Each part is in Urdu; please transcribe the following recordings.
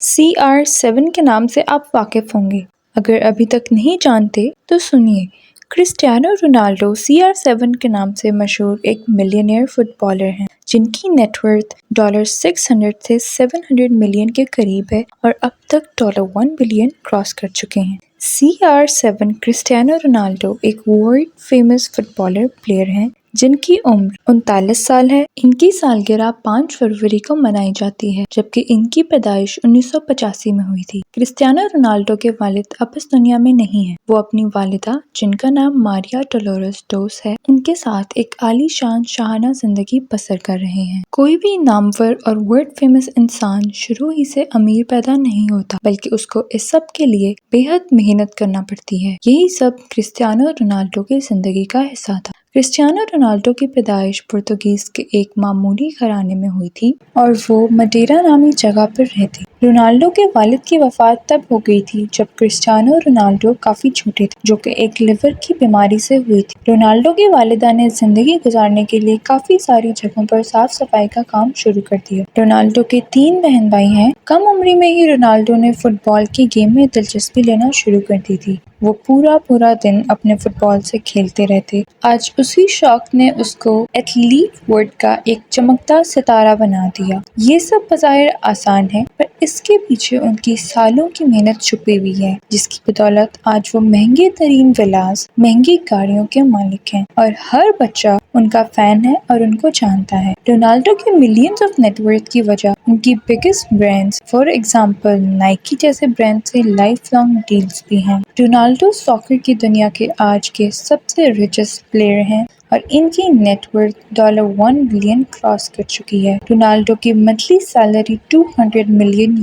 CR7 کے نام سے آپ واقف ہوں گے۔ اگر ابھی تک نہیں جانتے تو سنیے، کرسٹیانو رونالڈو CR7 کے نام سے مشہور ایک ملینئر فٹ بالر ہیں جن کی نیٹ ورتھ $600 سے $700 ملین کے قریب ہے اور اب تک $1 بلین کراس کر چکے ہیں۔ CR7 کرسٹیانو رونالڈو ایک world famous footballer player ہیں جن کی عمر 39 سال ہے۔ ان کی سالگرہ 5 فروری کو منائی جاتی ہے جبکہ ان کی پیدائش 1985 میں ہوئی تھی۔ کرسٹیانو رونالڈو کے والد اب اس دنیا میں نہیں ہیں۔ وہ اپنی والدہ جن کا نام ماریا ڈولورس ڈوس ہے ان کے ساتھ ایک عالی شان شاہانہ زندگی بسر کر رہے ہیں۔ کوئی بھی نامور اور ورلڈ فیمس انسان شروع ہی سے امیر پیدا نہیں ہوتا بلکہ اس کو اس سب کے لیے بے حد محنت کرنا پڑتی ہے۔ یہی سب کرسٹیانو رونالڈو کی زندگی کا حصہ تھا۔ کرسٹیانو رونالڈو کی پیدائش پرتگاز کے ایک معمولی گھرانے میں ہوئی تھی اور وہ مڈیرا نامی جگہ پر رہتے۔ رونالڈو کے والد کی وفات تب ہو گئی تھی جب کرسٹیانو رونالڈو کافی چھوٹے تھے، جو کہ ایک لیور کی بیماری سے ہوئی تھی۔ رونالڈو کی والدہ نے زندگی گزارنے کے لیے کافی ساری جگہوں پر صاف صفائی کا کام شروع کر دیا۔ رونالڈو کے 3 بہن بھائی ہیں۔ کم عمری میں ہی رونالڈو نے فٹ بال کی گیم میں دلچسپی لینا شروع کر دی تھی۔ وہ پورا دن اپنے فٹ بال سے کھیلتے رہتے۔ آج اسی شوق نے اس کو ایتھلیٹ ورلڈ کا ایک چمکتا ستارہ بنا دیا۔ یہ سب بظاہر آسان ہے پر اس کے پیچھے ان کی سالوں کی محنت چھپی ہوئی ہے جس کی بدولت آج وہ مہنگے ترین ولاز، مہنگی گاڑیوں کے مالک ہیں اور ہر بچہ ان کا فین ہے اور ان کو جانتا ہے۔ رونالڈو کے ملینز آف نیٹ ورتھ کی وجہ ان کی biggest brands for example Nike جیسے برانڈ سے لائف لانگ ڈیلز بھی ہیں۔ رونالڈو ساکر کی دنیا کے آج کے سب سے ریچسٹ پلیئر ہیں اور ان کی نیٹ ورتھ $1 بلین کراس کر چکی ہے۔ رونالڈو کی منتھلی سیلری $200 ملین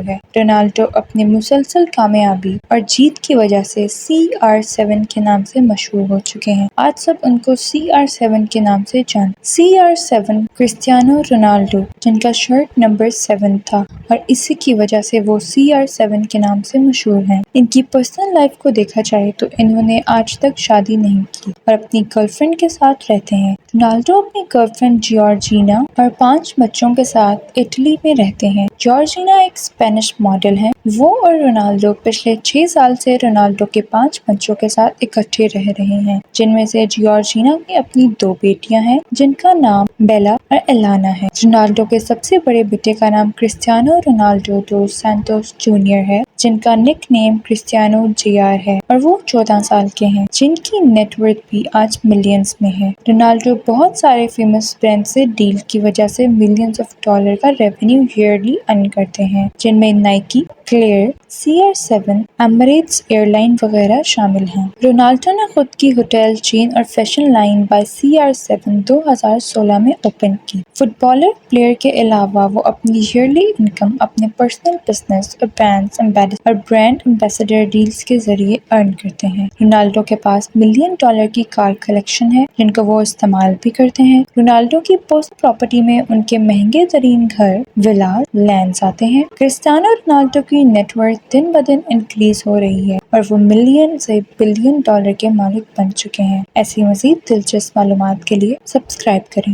ہے۔ رونالڈو اپنی مسلسل کامیابی اور جیت کی وجہ سے CR7 کے نام سے مشہور ہو چکے ہیں۔ آج سب ان کو CR7 کے نام سے CR7 کرسٹیانو رونالڈو جن کا شرٹ نمبر 7 تھا اور اسی کی وجہ سے وہ CR7 کے نام سے مشہور ہیں۔ ان کی پرسنل لائف کو دیکھا جائے تو انہوں نے آج تک شادی نہیں کی اور اپنی گرل فرینڈ کے ساتھ رہتے ہیں۔ رونالڈو اپنی گرل فرینڈ جیورجینا اور 5 بچوں کے ساتھ اٹلی میں رہتے ہیں۔ جیورجینا ایک اسپینش ماڈل ہیں۔ وہ اور رونالڈو پچھلے 6 سال سے رونالڈو کے 5 بچوں کے ساتھ اکٹھے رہ رہے ہیں جن میں سے جیورجینا کی اپنی 2 بیٹیاں ہیں جن کا نام بیلا اور ایلانا ہے۔ رونالڈو کے سب سے بڑے بیٹے کا نام کرسٹیانو رونالڈو دوس سانٹوس جونیئر ہے جن کا نک نیم کرسٹیانو JR ہے اور وہ 14 سال کے ہیں جن کی نیٹ ورتھ بھی آج ملینز میں ہے۔ رونالڈو بہت سارے فیمس برانڈ سے ڈیل کی وجہ سے ملینز آف ڈالر کا ریونیو ایئرلی ارن کرتے ہیں جن میں Nike, Clear, CR7، Emirates airline وغیرہ شامل ہیں۔ رونالڈو نے خود کی ہوٹل چین اور فیشن لائن بائی CR7 2016 میں اوپن کی۔ فٹ بالر پلیئر کے علاوہ وہ اپنی ایئرلی انکم اپنے پرسنل بزنس اور برانڈ ایمبیسڈر ڈیلز کے ذریعے ارن کرتے ہیں۔ رونالڈو کے پاس $1 ملین کی کار کلیکشن ہے جن کو وہ استعمال بھی کرتے ہیں۔ رونالڈو کی پرسنل پراپرٹی میں ان کے مہنگے ترین گھر، ولاز، لینڈز آتے ہیں۔ کرسٹیانو رونالڈو کی نیٹ ورتھ دن بدن انکریز ہو رہی ہے اور وہ ملین سے بلین ڈالر کے مالک بن چکے ہیں۔ ایسی مزید دلچسپ معلومات کے لیے سبسکرائب کریں۔